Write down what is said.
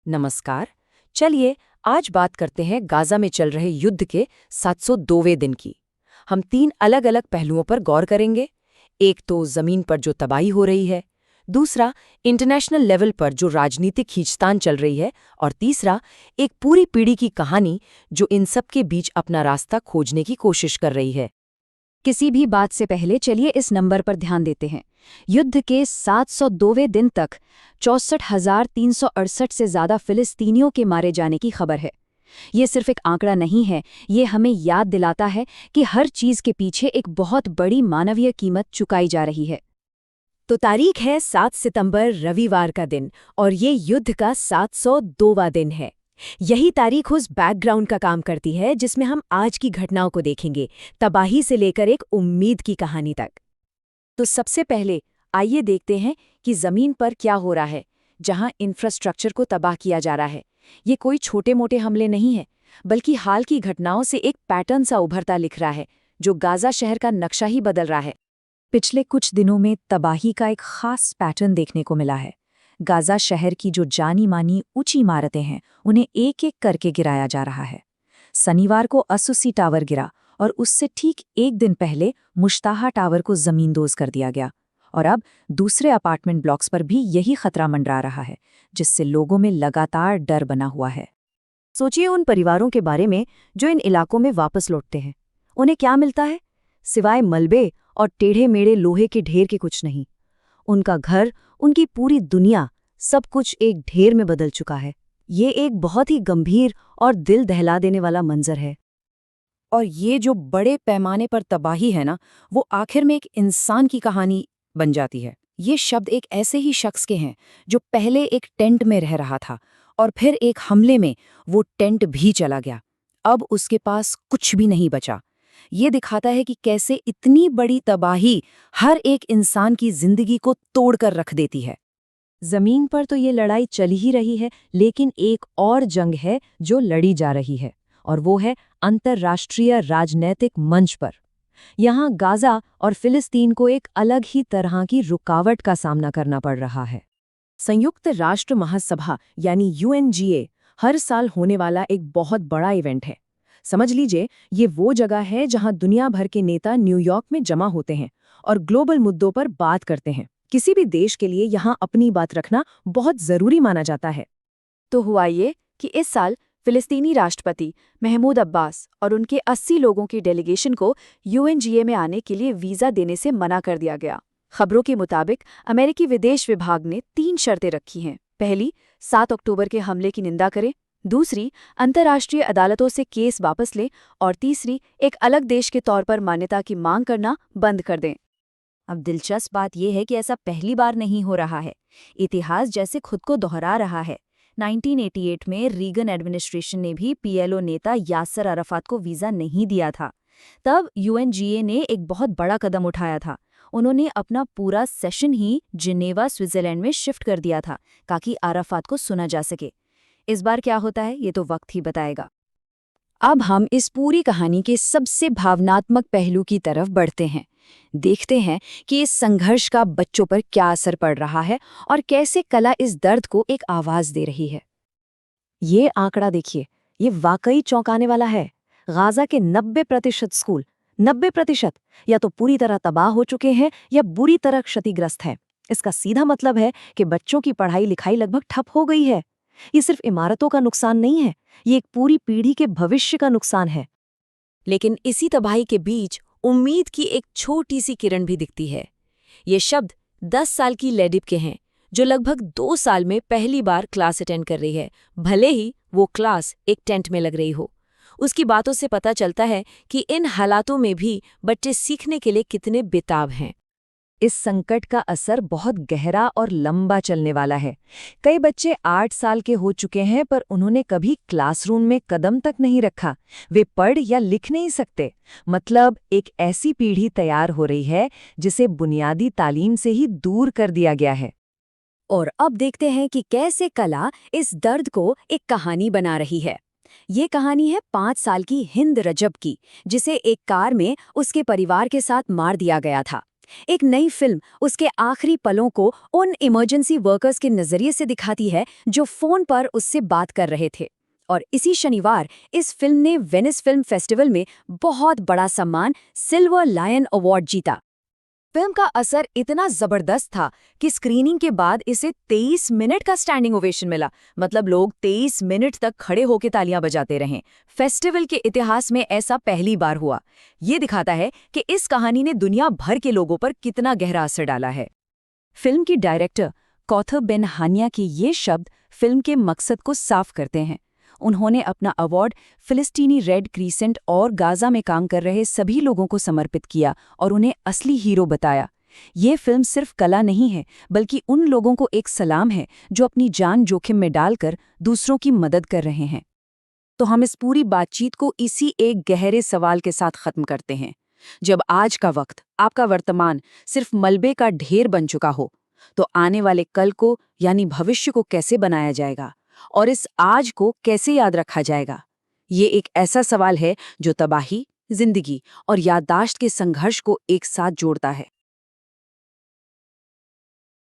नमस्कार। चलिए आज बात करते हैं गाजा में चल रहे युद्ध के 702वें दिन की। हम 3 अलग-अलग पहलुओं पर गौर करेंगे। एक तो जमीन पर जो तबाही हो रही है, दूसरा इंटरनेशनल लेवल पर जो राजनीतिक खींचतान चल रही है, और तीसरा एक पूरी पीढ़ी की कहानी जो इन सब के बीच अपना रास्ता खोजने की कोशिश कर रही है। किसी भी बात से पहले चलिए इस नंबर पर ध्यान देते हैं। युद्ध के 702वें दिन तक 64,368 से ज़्यादा फिलिस्तीनियों के मारे जाने की खबर है। ये सिर्फ एक आंकड़ा नहीं है, ये हमें याद दिलाता है कि हर चीज़ के पीछे एक बहुत बड़ी मानवीय कीमत चुकाई जा रही है। तो तारीख है 7 सितंबर रविवार का दिन, और ये युद्ध का 702वां दिन है। यही तारीख उस बैकग्राउंड का काम करती है जिसमें हम आज की घटनाओं को देखेंगे, तबाही से लेकर एक उम्मीद की कहानी तक। तो सबसे पहले आइए देखते हैं कि जमीन पर क्या हो रहा है, जहां इंफ्रास्ट्रक्चर को तबाह किया जा रहा है। ये कोई छोटे मोटे हमले नहीं हैं, बल्कि हाल की घटनाओं से एक पैटर्न सा उभरता लिख रहा है, जो गाजा शहर का नक्शा ही बदल रहा है। पिछले कुछ दिनों में तबाही का एक खास पैटर्न देखने को मिला है। गाजा शहर की जो जानी मानी ऊंची इमारतें हैं, उन्हें एक एक करके गिराया जा रहा है। शनिवार को असुसी टावर गिरा और उससे ठीक एक दिन पहले मुश्ताहा टावर को जमींदोज कर दिया गया। और अब दूसरे अपार्टमेंट ब्लॉक्स पर भी यही खतरा मंडरा रहा है, जिससे लोगों में लगातार डर बना हुआ है। सोचिए उन परिवारों के बारे में जो इन इलाकों में वापस लौटते हैं। उन्हें क्या मिलता है? सिवाय मलबे और टेढ़े मेढ़े लोहे के ढेर के कुछ नहीं। उनका घर, उनकी पूरी दुनिया, सब कुछ एक ढेर में बदल चुका है। ये एक बहुत ही गंभीर और दिल दहला देने वाला मंजर है। और ये जो बड़े पैमाने पर तबाही है ना, वो आखिर में एक इंसान की कहानी बन जाती है। ये शब्द एक ऐसे ही शख्स के हैं जो पहले एक टेंट में रह रहा था, और फिर एक हमले में वो टेंट भी चला गया। अब उसके पास कुछ भी नहीं बचा। ये दिखाता है कि कैसे इतनी बड़ी तबाही हर एक इंसान की जिंदगी को तोड़कर रख देती है। जमीन पर तो ये लड़ाई चल ही रही है, लेकिन एक और जंग है जो लड़ी जा रही है, और वो है अंतर्राष्ट्रीय राजनैतिक मंच पर। यहाँ गाजा और फिलिस्तीन को एक अलग ही तरह की रुकावट का सामना करना पड़ रहा है। संयुक्त राष्ट्र महासभा यानी यूएनजीए हर साल होने वाला एक बहुत बड़ा इवेंट है। समझ लीजिए, ये वो जगह है जहां दुनिया भर के नेता न्यूयॉर्क में जमा होते हैं और ग्लोबल मुद्दों पर बात करते हैं। किसी भी देश के लिए यहां अपनी बात रखना बहुत जरूरी माना जाता है। तो हुआ ये कि इस साल फिलिस्तीनी राष्ट्रपति महमूद अब्बास और उनके 80 लोगों की डेलीगेशन को यूएनजीए में आने के लिए वीज़ा देने से मना कर दिया गया। खबरों के मुताबिक अमेरिकी विदेश विभाग ने 3 शर्तें रखी हैं। पहली, 7 अक्टूबर के हमले की निंदा करें। दूसरी, अंतर्राष्ट्रीय अदालतों से केस वापस लें। और तीसरी, एक अलग देश के तौर पर मान्यता की मांग करना बंद कर दें। अब दिलचस्प बात यह है कि ऐसा पहली बार नहीं हो रहा है। इतिहास जैसे खुद को दोहरा रहा है। 1988 में रीगन एडमिनिस्ट्रेशन ने भी पीएलओ नेता यासर अराफात को वीज़ा नहीं दिया था। तब यूएनजीए ने एक बहुत बड़ा कदम उठाया था। उन्होंने अपना पूरा सेशन ही जिनेवा, स्विट्जरलैंड में शिफ्ट कर दिया था, ताकि अराफात को सुना जा सके। इस बार क्या होता है, ये तो वक्त ही बताएगा। अब हम इस पूरी कहानी के सबसे भावनात्मक पहलू की तरफ बढ़ते हैं। देखते हैं कि इस संघर्ष का बच्चों पर क्या असर पड़ रहा है और कैसे कला इस दर्द को एक आवाज दे रही है। ये आंकड़ा देखिए, ये वाकई चौंकाने वाला है। गाजा के 90% स्कूल, 90% या तो पूरी तरह तबाह हो चुके हैं या बुरी तरह क्षतिग्रस्त हैं। इसका सीधा मतलब है कि बच्चों की पढ़ाई लिखाई लगभग ठप हो गई है। ये सिर्फ इमारतों का नुकसान नहीं है, ये एक पूरी पीढ़ी के भविष्य का नुकसान है। लेकिन इसी तबाही के बीच उम्मीद की एक छोटी सी किरण भी दिखती है। ये शब्द 10 साल की लेडिप के हैं, जो लगभग 2 साल में पहली बार क्लास अटेंड कर रही है, भले ही वो क्लास एक टेंट में लग रही हो। उसकी बातों से पता चलता है कि इन हालातों में भी बच्चे सीखने के लिए कितने बेताब हैं। इस संकट का असर बहुत गहरा और लंबा चलने वाला है। कई बच्चे 8 साल के हो चुके हैं, पर उन्होंने कभी क्लासरूम में कदम तक नहीं रखा। वे पढ़ या लिख नहीं सकते। मतलब एक ऐसी पीढ़ी तैयार हो रही है जिसे बुनियादी तालीम से ही दूर कर दिया गया है। और अब देखते हैं कि कैसे कला इस दर्द को एक कहानी बना रही है। ये कहानी है 5 साल की हिंद रजब की, जिसे एक कार में उसके परिवार के साथ मार दिया गया था। एक नई फिल्म उसके आखिरी पलों को उन इमरजेंसी वर्कर्स के नजरिए से दिखाती है जो फोन पर उससे बात कर रहे थे। और इसी शनिवार इस फिल्म ने वेनिस फिल्म फेस्टिवल में बहुत बड़ा सम्मान सिल्वर लायन अवार्ड जीता। फिल्म का असर इतना जबरदस्त था कि स्क्रीनिंग के बाद इसे 23 मिनट का स्टैंडिंग ओवेशन मिला। मतलब लोग 23 मिनट तक खड़े होकर तालियां बजाते रहे। फेस्टिवल के इतिहास में ऐसा पहली बार हुआ। ये दिखाता है कि इस कहानी ने दुनिया भर के लोगों पर कितना गहरा असर डाला है। फिल्म की डायरेक्टर कौथर बेन हानिया के ये शब्द फिल्म के मकसद को साफ करते हैं। उन्होंने अपना अवार्ड फिलिस्तीनी रेड क्रीसेंट और गाजा में काम कर रहे सभी लोगों को समर्पित किया और उन्हें असली हीरो बताया। ये फिल्म सिर्फ कला नहीं है, बल्कि उन लोगों को एक सलाम है जो अपनी जान जोखिम में डालकर दूसरों की मदद कर रहे हैं। तो हम इस पूरी बातचीत को इसी एक गहरे सवाल के साथ खत्म करते हैं। जब आज का वक्त, आपका वर्तमान सिर्फ मलबे का ढेर बन चुका हो, तो आने वाले कल को यानी भविष्य को कैसे बनाया जाएगा और इस आज को कैसे याद रखा जाएगा? ये एक ऐसा सवाल है जो तबाही, जिंदगी और याददाश्त के संघर्ष को एक साथ जोड़ता है।